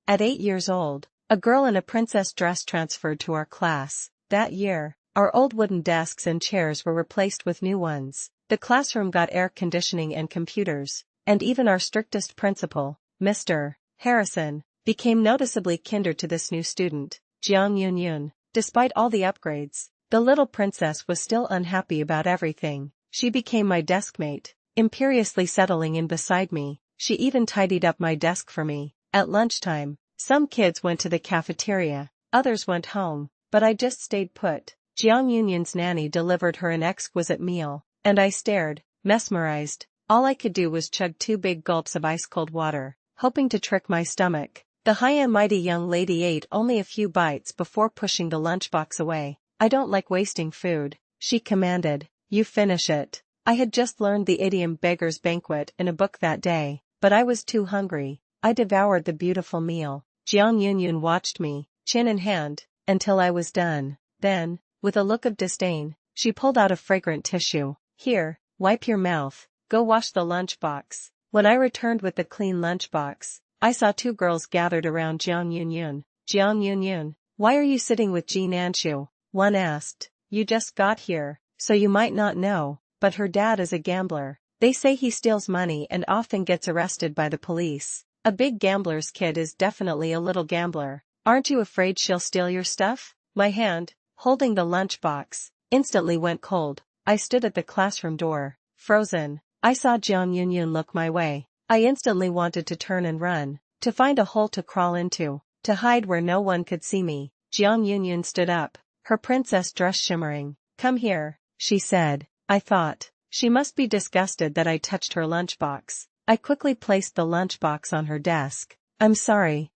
At 8 years old, a girl in a princess dress transferred to our class. That year, our old wooden desks and chairs were replaced with new ones. The classroom got air conditioning and computers, and even our strictest principal, Mr. Harrison, became noticeably kinder to this new student, Jiang Yunyun. Despite all the upgrades, the little princess was still unhappy about everything. She became my deskmate, imperiously settling in beside me. She even tidied up my desk for me. At lunchtime, some kids went to the cafeteria, others went home, but I just stayed put. Jiang Yunyun's nanny delivered her an exquisite meal, and I stared, mesmerized. All I could do was chug 2 big gulps of ice-cold water, hoping to trick my stomach. The high and mighty young lady ate only a few bites before pushing the lunchbox away. "I don't like wasting food," she commanded. "You finish it." I had just learned the idiom beggar's banquet in a book that day, but I was too hungry. I devoured the beautiful meal. Jiang Yunyun watched me, chin in hand, until I was done. Then, with a look of disdain, she pulled out a fragrant tissue. "Here, wipe your mouth. Go wash the lunchbox." When I returned with the clean lunchbox, I saw 2 girls gathered around Jiang Yunyun. "Jiang Yunyun, why are you sitting with Ji Nanshu?" one asked. "You just got here, so you might not know, but her dad is a gambler. They say he steals money and often gets arrested by the police. A big gambler's kid is definitely a little gambler. Aren't you afraid she'll steal your stuff?" My hand, holding the lunchbox, instantly went cold. I stood at the classroom door, frozen. I saw Jiang Yunyun look my way. I instantly wanted to turn and run, to find a hole to crawl into, to hide where no one could see me. Jiang Yunyun stood up, her princess dress shimmering. "Come here," she said. I thought, she must be disgusted that I touched her lunchbox. I quickly placed the lunchbox on her desk. I'm sorry.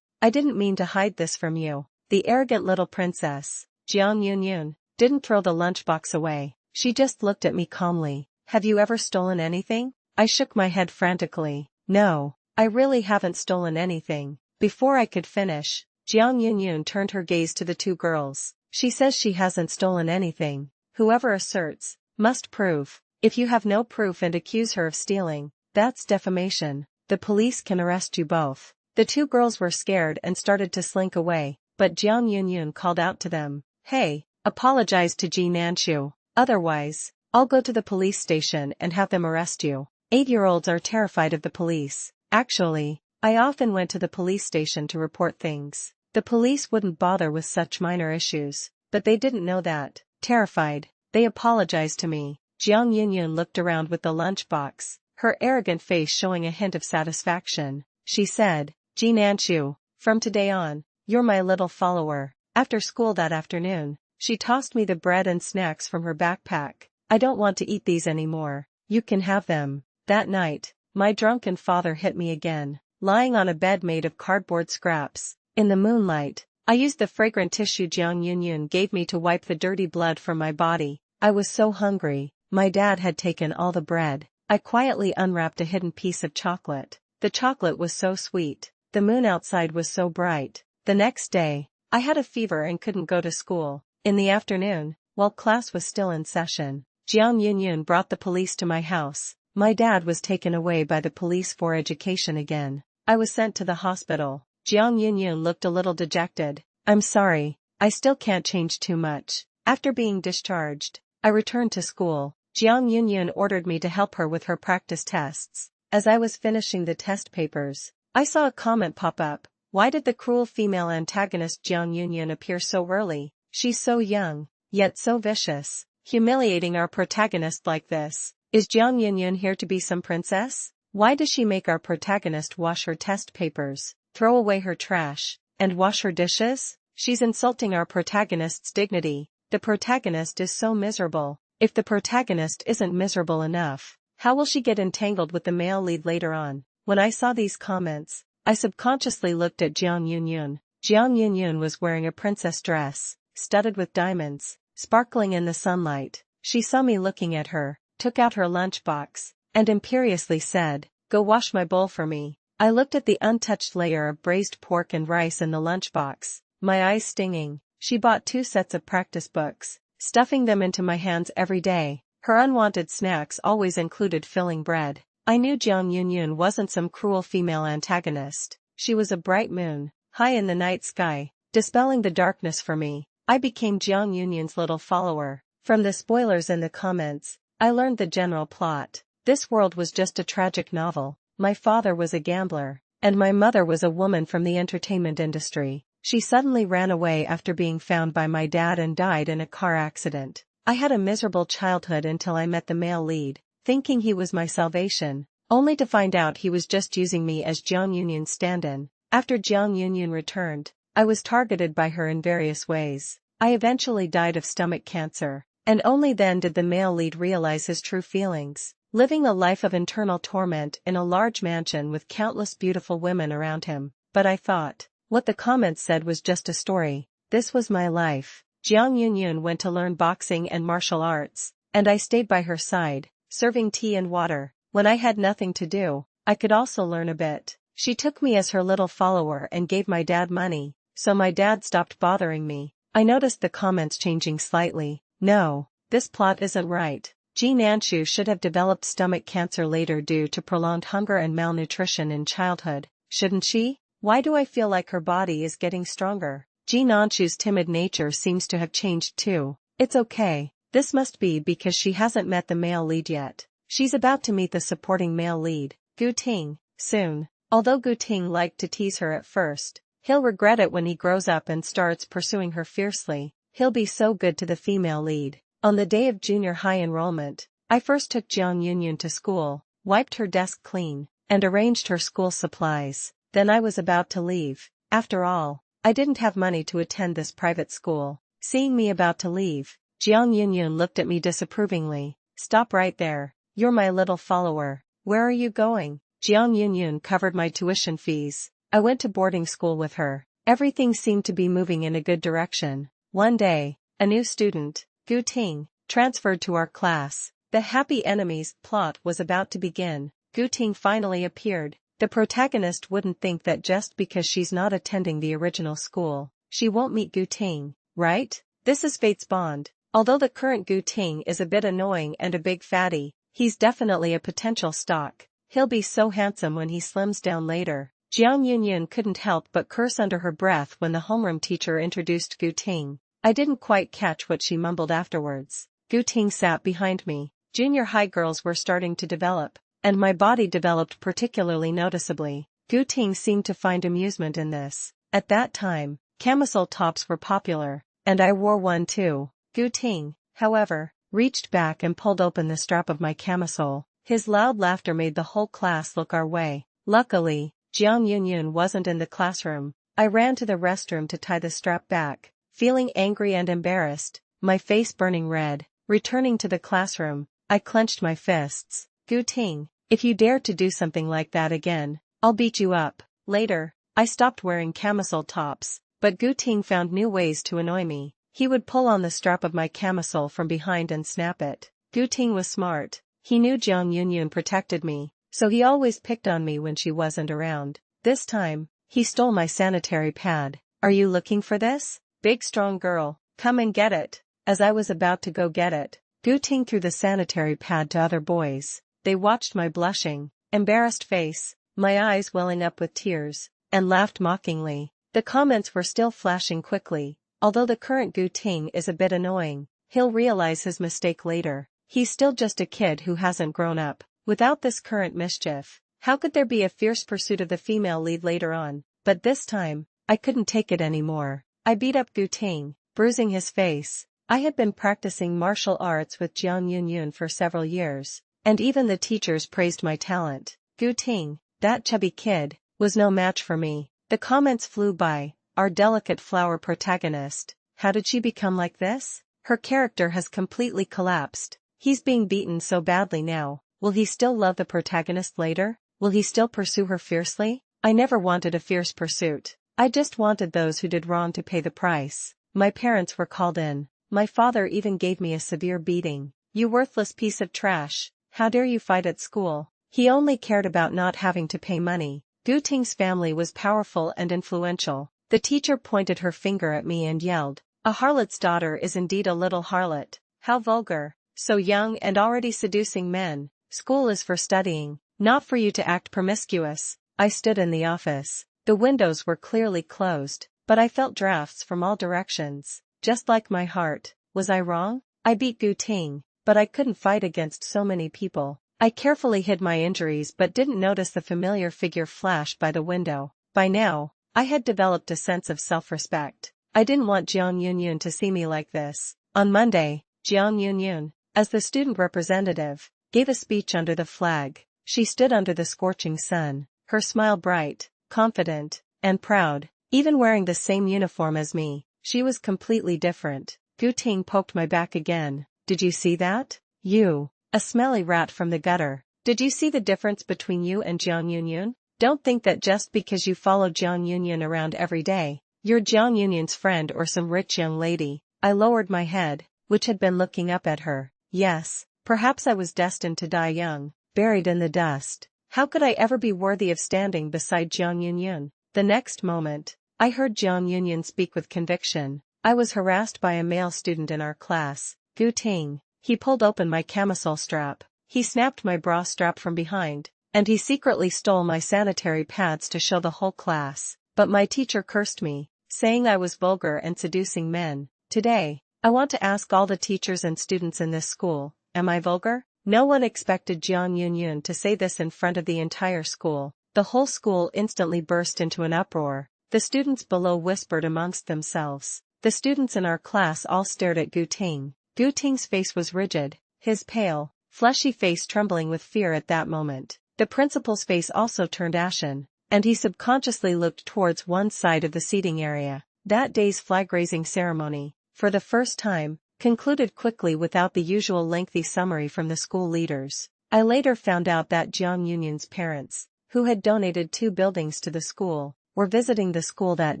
I didn't mean to hide this from you." The arrogant little princess, Jiang Yunyun, didn't throw the lunchbox away. She just looked at me calmly. "Have you ever stolen anything?" I shook my head frantically. "No, I really haven't stolen anything." Before I could finish, Jiang Yunyun turned her gaze to the 2 girls. "She says she hasn't stolen anything. Whoever asserts, must prove. If you have no proof and accuse her of stealing, that's defamation. The police can arrest you both." The 2 girls were scared and started to slink away, but Jiang Yunyun called out to them. "Hey, apologize to Ji Nanshu. Otherwise, I'll go to the police station and have them arrest you." 8-year-olds are terrified of the police. Actually, I often went to the police station to report things. The police wouldn't bother with such minor issues, but they didn't know that. Terrified, they apologized to me. Jiang Yunyun looked around with the lunchbox, her arrogant face showing a hint of satisfaction. She said, "Ji Nanshu, from today on, you're my little follower." After school that afternoon, she tossed me the bread and snacks from her backpack. "I don't want to eat these anymore. You can have them." That night, my drunken father hit me again, lying on a bed made of cardboard scraps. In the moonlight, I used the fragrant tissue Jiang Yunyun gave me to wipe the dirty blood from my body. I was so hungry. My dad had taken all the bread. I quietly unwrapped a hidden piece of chocolate. The chocolate was so sweet. The moon outside was so bright. The next day, I had a fever and couldn't go to school. In the afternoon, while class was still in session, Jiang Yunyun brought the police to my house. My dad was taken away by the police for education again. I was sent to the hospital. Jiang Yunyun looked a little dejected. "I'm sorry, I still can't change too much." After being discharged, I returned to school. Jiang Yunyun ordered me to help her with her practice tests. As I was finishing the test papers, I saw a comment pop up. "Why did the cruel female antagonist Jiang Yunyun appear so early? She's so young, yet so vicious, humiliating our protagonist like this. Is Jiang Yunyun here to be some princess? Why does she make our protagonist wash her test papers, throw away her trash, and wash her dishes? She's insulting our protagonist's dignity. The protagonist is so miserable. If the protagonist isn't miserable enough, how will she get entangled with the male lead later on?" When I saw these comments, I subconsciously looked at Jiang Yunyun. Jiang Yunyun was wearing a princess dress, studded with diamonds, sparkling in the sunlight. She saw me looking at her, took out her lunchbox, and imperiously said, "Go wash my bowl for me." I looked at the untouched layer of braised pork and rice in the lunchbox, my eyes stinging. She bought 2 sets of practice books, stuffing them into my hands every day. Her unwanted snacks always included filling bread. I knew Jiang Yunyun wasn't some cruel female antagonist. She was a bright moon, high in the night sky, dispelling the darkness for me. I became Jiang Yunyun's little follower. From the spoilers in the comments, I learned the general plot. This world was just a tragic novel. My father was a gambler, and my mother was a woman from the entertainment industry. She suddenly ran away after being found by my dad and died in a car accident. I had a miserable childhood until I met the male lead, thinking he was my salvation, only to find out he was just using me as Jiang Yunyun's stand-in. After Jiang Yunyun returned, I was targeted by her in various ways. I eventually died of stomach cancer, and only then did the male lead realize his true feelings, living a life of internal torment in a large mansion with countless beautiful women around him. But I thought, what the comments said was just a story. This was my life. Jiang Yunyun went to learn boxing and martial arts, and I stayed by her side, serving tea and water. When I had nothing to do, I could also learn a bit. She took me as her little follower and gave my dad money, so my dad stopped bothering me. I noticed the comments changing slightly. No, this plot isn't right. Ji Nanshu should have developed stomach cancer later due to prolonged hunger and malnutrition in childhood, shouldn't she? Why do I feel like her body is getting stronger? Ji Nanshu's timid nature seems to have changed too. It's okay. This must be because she hasn't met the male lead yet. She's about to meet the supporting male lead, Gu Ting, soon. Although Gu Ting liked to tease her at first, he'll regret it when he grows up and starts pursuing her fiercely. He'll be so good to the female lead. On the day of junior high enrollment, I first took Jiang Yunyun to school, wiped her desk clean, and arranged her school supplies. Then I was about to leave. After all, I didn't have money to attend this private school. Seeing me about to leave, Jiang Yunyun looked at me disapprovingly. Stop right there. You're my little follower. Where are you going? Jiang Yunyun covered my tuition fees. I went to boarding school with her. Everything seemed to be moving in a good direction. One day, a new student, Gu Ting, transferred to our class. The Happy Enemies plot was about to begin. Gu Ting finally appeared. The protagonist wouldn't think that just because she's not attending the original school, she won't meet Gu Ting, right? This is fate's bond. Although the current Gu Ting is a bit annoying and a big fatty, he's definitely a potential stalk. He'll be so handsome when he slims down later. Jiang Yunyun couldn't help but curse under her breath when the homeroom teacher introduced Gu Ting. I didn't quite catch what she mumbled afterwards. Gu Ting sat behind me. Junior high girls were starting to develop, and my body developed particularly noticeably. Gu Ting seemed to find amusement in this. At that time, camisole tops were popular, and I wore one too. Gu Ting, however, reached back and pulled open the strap of my camisole. His loud laughter made the whole class look our way. Luckily, Jiang Yunyun wasn't in the classroom. I ran to the restroom to tie the strap back, feeling angry and embarrassed, my face burning red. Returning to the classroom, I clenched my fists. Gu Ting, if you dare to do something like that again, I'll beat you up. Later, I stopped wearing camisole tops, but Gu Ting found new ways to annoy me. He would pull on the strap of my camisole from behind and snap it. Gu Ting was smart. He knew Jiang Yunyun protected me, so he always picked on me when she wasn't around. This time, he stole my sanitary pad. Are you looking for this? Big strong girl, come and get it. As I was about to go get it, Gu Ting threw the sanitary pad to other boys. They watched my blushing, embarrassed face, my eyes welling up with tears, and laughed mockingly. The comments were still flashing quickly. Although the current Gu Ting is a bit annoying, he'll realize his mistake later. He's still just a kid who hasn't grown up. Without this current mischief, how could there be a fierce pursuit of the female lead later on? But this time, I couldn't take it anymore. I beat up Gu Ting, bruising his face. I had been practicing martial arts with Jiang Yunyun for several years, and even the teachers praised my talent. Gu Ting, that chubby kid, was no match for me. The comments flew by. Our delicate flower protagonist, how did she become like this? Her character has completely collapsed. He's being beaten so badly now. Will he still love the protagonist later? Will he still pursue her fiercely? I never wanted a fierce pursuit. I just wanted those who did wrong to pay the price. My parents were called in. My father even gave me a severe beating. You worthless piece of trash. How dare you fight at school? He only cared about not having to pay money. Gu Ting's family was powerful and influential. The teacher pointed her finger at me and yelled, "A harlot's daughter is indeed a little harlot. How vulgar. So young and already seducing men. School is for studying, not for you to act promiscuous." I stood in the office. The windows were clearly closed, but I felt drafts from all directions, just like my heart. Was I wrong? I beat Gu Ting, but I couldn't fight against so many people. I carefully hid my injuries but didn't notice the familiar figure flash by the window. By now, I had developed a sense of self-respect. I didn't want Jiang Yunyun to see me like this. On Monday, Jiang Yunyun, as the student representative, gave a speech under the flag. She stood under the scorching sun, her smile bright, confident, and proud. Even wearing the same uniform as me, she was completely different. Gu Ting poked my back again. Did you see that? You, a smelly rat from the gutter. Did you see the difference between you and Jiang Yunyun? Don't think that just because you follow Jiang Yunyun around every day, you're Jiang Yunyun's friend or some rich young lady. I lowered my head, which had been looking up at her. Yes, perhaps I was destined to die young, buried in the dust. How could I ever be worthy of standing beside Jiang Yunyun? The next moment, I heard Jiang Yunyun speak with conviction. I was harassed by a male student in our class, Gu Ting. He pulled open my camisole strap, he snapped my bra strap from behind, and he secretly stole my sanitary pads to show the whole class. But my teacher cursed me, saying I was vulgar and seducing men. Today, I want to ask all the teachers and students in this school, am I vulgar? No one expected Jiang Yunyun to say this in front of the entire school. The whole school instantly burst into an uproar. The students below whispered amongst themselves. The students in our class all stared at Gu Ting. Gu Ting's face was rigid, his pale, fleshy face trembling with fear at that moment. The principal's face also turned ashen, and he subconsciously looked towards one side of the seating area. That day's flag-raising ceremony, for the first time, concluded quickly without the usual lengthy summary from the school leaders. I later found out that Jiang Yunyun's parents, who had donated 2 buildings to the school, were visiting the school that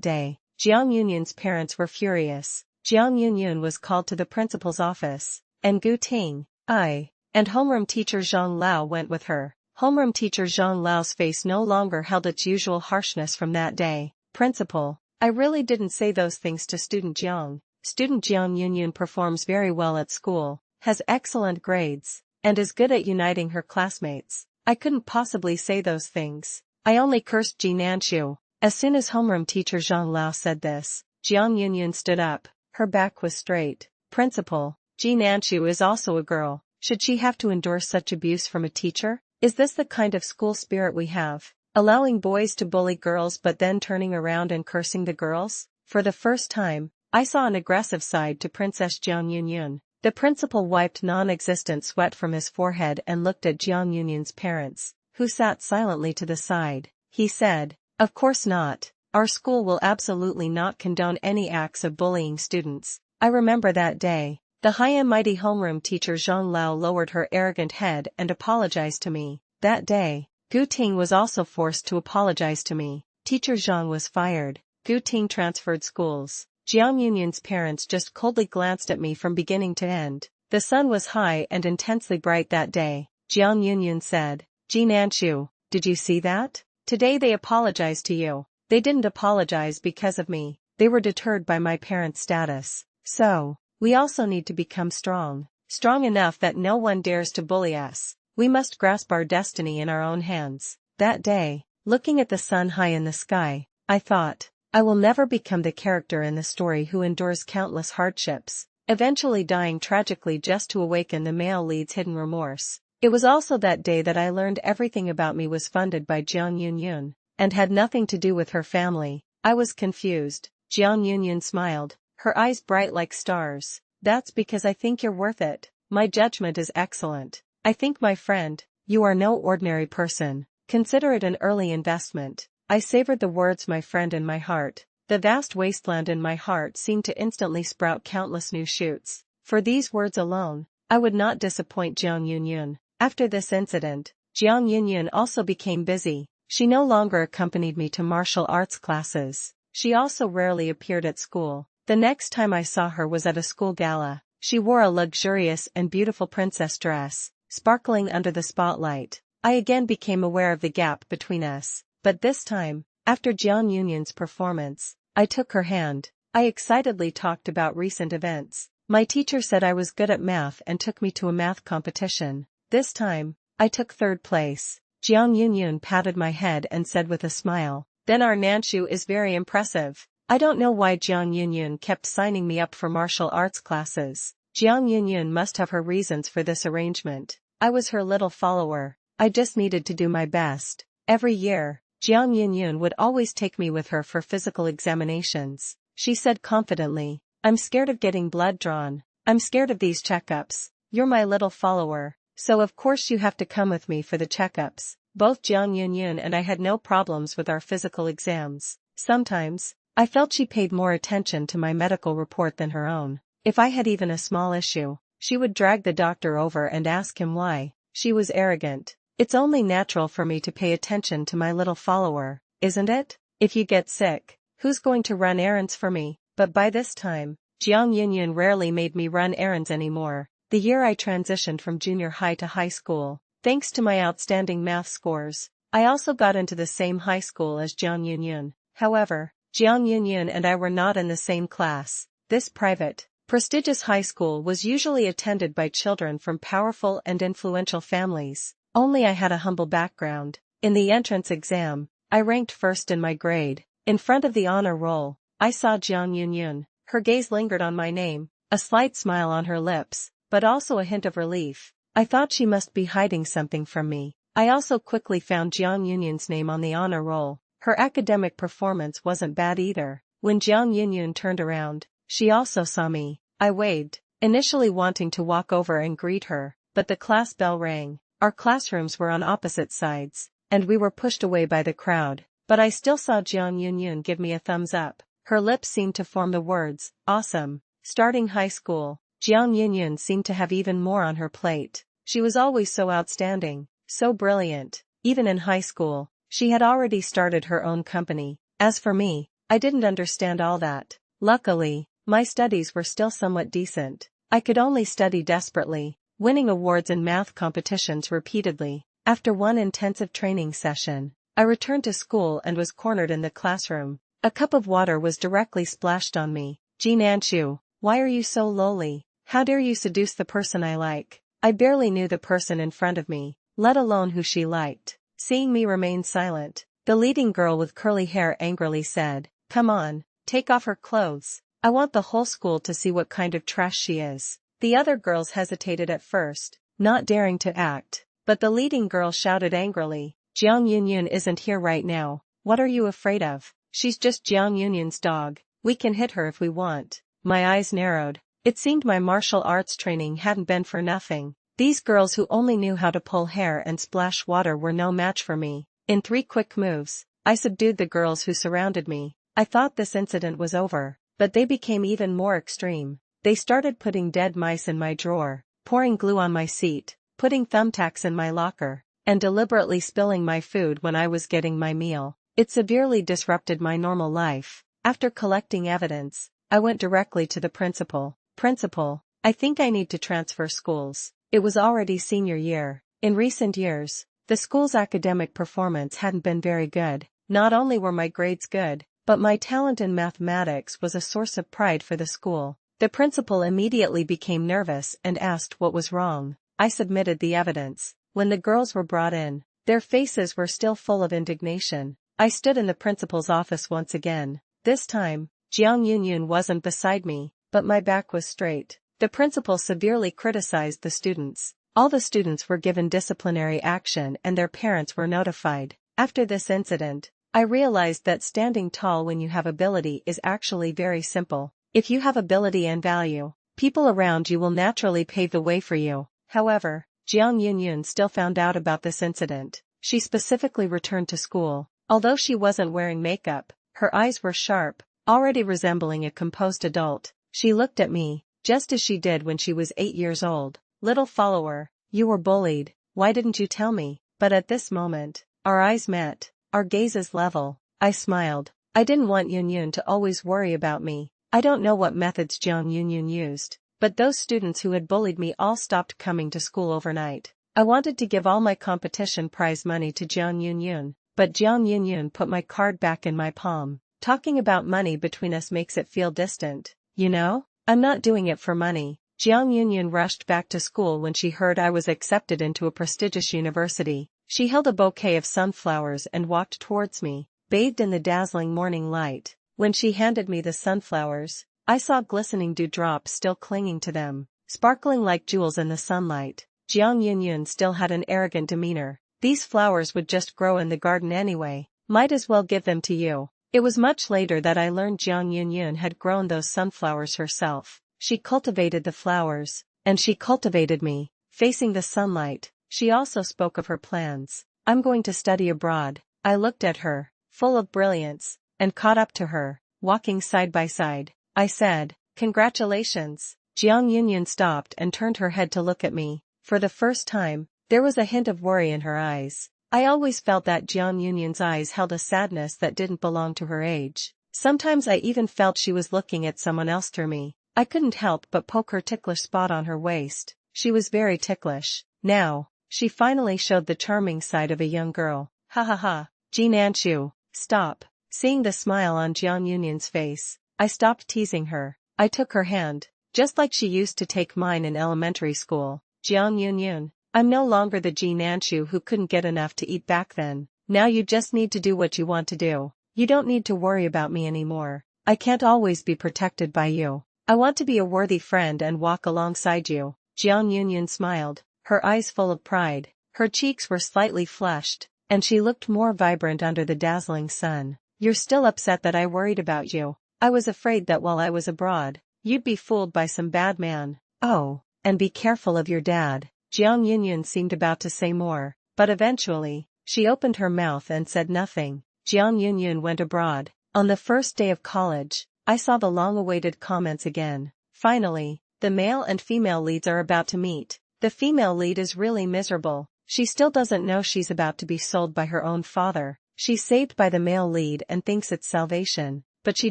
day. Jiang Yunyun's parents were furious. Jiang Yunyun was called to the principal's office, and Gu Ting, I, and homeroom teacher Zhang Lao went with her. Homeroom teacher Zhang Lao's face no longer held its usual harshness from that day. Principal, I really didn't say those things to student Jiang. Student Jiang Yunyun performs very well at school, has excellent grades, and is good at uniting her classmates. I couldn't possibly say those things. I only cursed Ji Nanshu. As soon as homeroom teacher Zhang Lao said this, Jiang Yunyun stood up. Her back was straight. Principal, Ji Nanshu is also a girl. Should she have to endure such abuse from a teacher? Is this the kind of school spirit we have? Allowing boys to bully girls but then turning around and cursing the girls? For the first time, I saw an aggressive side to Princess Jiang Yunyun. The principal wiped non-existent sweat from his forehead and looked at Jiang Yunyun's parents, who sat silently to the side. He said, "Of course not. Our school will absolutely not condone any acts of bullying students." I remember that day. The high and mighty homeroom teacher Zhang Lao lowered her arrogant head and apologized to me. That day, Gu Ting was also forced to apologize to me. Teacher Zhang was fired. Gu Ting transferred schools. Jiang Yunyun's parents just coldly glanced at me from beginning to end. The sun was high and intensely bright that day. Jiang Yunyun said, "Ji Nanshu, did you see that? Today they apologized to you. They didn't apologize because of me. They were deterred by my parents' status. So, we also need to become strong. Strong enough that no one dares to bully us. We must grasp our destiny in our own hands." That day, looking at the sun high in the sky, I thought, I will never become the character in the story who endures countless hardships, eventually dying tragically just to awaken the male lead's hidden remorse. It was also that day that I learned everything about me was funded by Jiang Yunyun, and had nothing to do with her family. I was confused. Jiang Yunyun smiled, her eyes bright like stars. "That's because I think you're worth it. My judgment is excellent. I think, my friend, you are no ordinary person. Consider it an early investment." I savored the words "my friend" in my heart. The vast wasteland in my heart seemed to instantly sprout countless new shoots. For these words alone, I would not disappoint Jiang Yunyun. After this incident, Jiang Yunyun also became busy. She no longer accompanied me to martial arts classes. She also rarely appeared at school. The next time I saw her was at a school gala. She wore a luxurious and beautiful princess dress, sparkling under the spotlight. I again became aware of the gap between us. But this time, after Jiang Yunyun's performance, I took her hand. I excitedly talked about recent events. My teacher said I was good at math and took me to a math competition. This time, I took 3rd place. Jiang Yunyun patted my head and said with a smile, Then our Nanshu is very impressive. I don't know why Jiang Yunyun kept signing me up for martial arts classes. Jiang Yunyun must have her reasons for this arrangement. I was her little follower. I just needed to do my best. Every year, Jiang Yunyun would always take me with her for physical examinations. She said confidently, "I'm scared of getting blood drawn. I'm scared of these checkups. You're my little follower, so of course you have to come with me for the checkups." Both Jiang Yunyun and I had no problems with our physical exams. Sometimes, I felt she paid more attention to my medical report than her own. If I had even a small issue, she would drag the doctor over and ask him why. She was arrogant. It's only natural for me to pay attention to my little follower, isn't it? If you get sick, who's going to run errands for me? But by this time, Jiang Yunyun rarely made me run errands anymore. The year I transitioned from junior high to high school, thanks to my outstanding math scores, I also got into the same high school as Jiang Yunyun. However, Jiang Yunyun and I were not in the same class. This private, prestigious high school was usually attended by children from powerful and influential families. Only I had a humble background. In the entrance exam, I ranked first in my grade. In front of the honor roll, I saw Jiang Yunyun. Her gaze lingered on my name, a slight smile on her lips, but also a hint of relief. I thought she must be hiding something from me. I also quickly found Jiang Yunyun's name on the honor roll. Her academic performance wasn't bad either. When Jiang Yunyun turned around, she also saw me. I waved, initially wanting to walk over and greet her, but the class bell rang. Our classrooms were on opposite sides, and we were pushed away by the crowd, but I still saw Jiang Yunyun give me a thumbs up. Her lips seemed to form the words, "Awesome." Starting high school, Jiang Yunyun seemed to have even more on her plate. She was always so outstanding, so brilliant. Even in high school, she had already started her own company. As for me, I didn't understand all that. Luckily, my studies were still somewhat decent. I could only study desperately, winning awards in math competitions repeatedly. After one intensive training session, I returned to school and was cornered in the classroom. A cup of water was directly splashed on me. "Ji Nanshu, why are you so lowly? How dare you seduce the person I like?" I barely knew the person in front of me, let alone who she liked. Seeing me remain silent, the leading girl with curly hair angrily said, "Come on, take off her clothes. I want the whole school to see what kind of trash she is." The other girls hesitated at first, not daring to act, but the leading girl shouted angrily, "Jiang Yunyun isn't here right now. What are you afraid of? She's just Jiang Yunyun's dog. We can hit her if we want." My eyes narrowed. It seemed my martial arts training hadn't been for nothing. These girls who only knew how to pull hair and splash water were no match for me. In 3 quick moves, I subdued the girls who surrounded me. I thought this incident was over, but they became even more extreme. They started putting dead mice in my drawer, pouring glue on my seat, putting thumbtacks in my locker, and deliberately spilling my food when I was getting my meal. It severely disrupted my normal life. After collecting evidence, I went directly to the principal. "Principal, I think I need to transfer schools." It was already senior year. In recent years, the school's academic performance hadn't been very good. Not only were my grades good, but my talent in mathematics was a source of pride for the school. The principal immediately became nervous and asked what was wrong. I submitted the evidence. When the girls were brought in, their faces were still full of indignation. I stood in the principal's office once again. This time, Jiang Yunyun wasn't beside me, but my back was straight. The principal severely criticized the students. All the students were given disciplinary action and their parents were notified. After this incident, I realized that standing tall when you have ability is actually very simple. If you have ability and value, people around you will naturally pave the way for you. However, Jiang Yunyun still found out about this incident. She specifically returned to school. Although she wasn't wearing makeup, her eyes were sharp, already resembling a composed adult. She looked at me, just as she did when she was 8 years old. "Little follower, you were bullied, why didn't you tell me?" But at this moment, our eyes met, our gazes level. I smiled. I didn't want Yunyun to always worry about me. I don't know what methods Jiang Yunyun used, but those students who had bullied me all stopped coming to school overnight. I wanted to give all my competition prize money to Jiang Yunyun, but Jiang Yunyun put my card back in my palm. "Talking about money between us makes it feel distant, you know? I'm not doing it for money." Jiang Yunyun rushed back to school when she heard I was accepted into a prestigious university. She held a bouquet of sunflowers and walked towards me. bathed in the dazzling morning light. When she handed me the sunflowers, I saw glistening dewdrops still clinging to them, sparkling like jewels in the sunlight. Jiang Yunyun still had an arrogant demeanor. These flowers would just grow in the garden anyway. Might as well give them to you. It was much later that I learned Jiang Yunyun had grown those sunflowers herself. She cultivated the flowers, and she cultivated me, facing the sunlight. She also spoke of her plans. I'm going to study abroad. I looked at her, full of brilliance, and caught up to her, walking side by side. I said, "Congratulations." Jiang Yunyun stopped and turned her head to look at me. For the first time, there was a hint of worry in her eyes. I always felt that Jiang Yunyun's eyes held a sadness that didn't belong to her age. Sometimes I even felt she was looking at someone else through me. I couldn't help but poke her ticklish spot on her waist. She was very ticklish. Now, she finally showed the charming side of a young girl. Ha ha ha. Ji Nanshu, stop. Seeing the smile on Jiang Yunyun's face, I stopped teasing her. I took her hand, just like she used to take mine in elementary school. Jiang Yunyun, I'm no longer the Ji Nanshu who couldn't get enough to eat back then. Now you just need to do what you want to do. You don't need to worry about me anymore. I can't always be protected by you. I want to be a worthy friend and walk alongside you. Jiang Yunyun smiled, her eyes full of pride. Her cheeks were slightly flushed, and she looked more vibrant under the dazzling sun. You're still upset that I worried about you. I was afraid that while I was abroad, you'd be fooled by some bad man. Oh, and be careful of your dad. Jiang Yunyun seemed about to say more, but eventually, she opened her mouth and said nothing. Jiang Yunyun went abroad. On the first day of college, I saw the long-awaited comments again. Finally, the male and female leads are about to meet. The female lead is really miserable. She still doesn't know she's about to be sold by her own father. She's saved by the male lead and thinks it's salvation, but she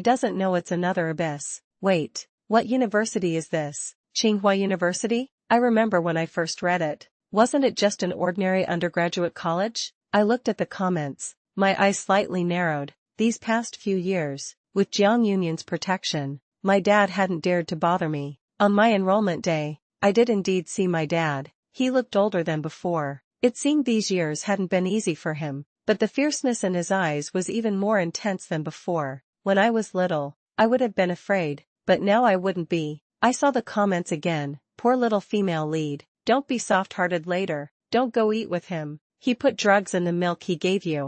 doesn't know it's another abyss. Wait, what university is this? Tsinghua University? I remember when I first read it. Wasn't it just an ordinary undergraduate college? I looked at the comments. My eyes slightly narrowed. These past few years, with Jiang Yunyun's protection, my dad hadn't dared to bother me. On my enrollment day, I did indeed see my dad. He looked older than before. It seemed these years hadn't been easy for him, but the fierceness in his eyes was even more intense than before. When I was little, I would have been afraid, but now I wouldn't be. I saw the comments again. Poor little female lead. Don't be soft-hearted later. Don't go eat with him. He put drugs in the milk he gave you.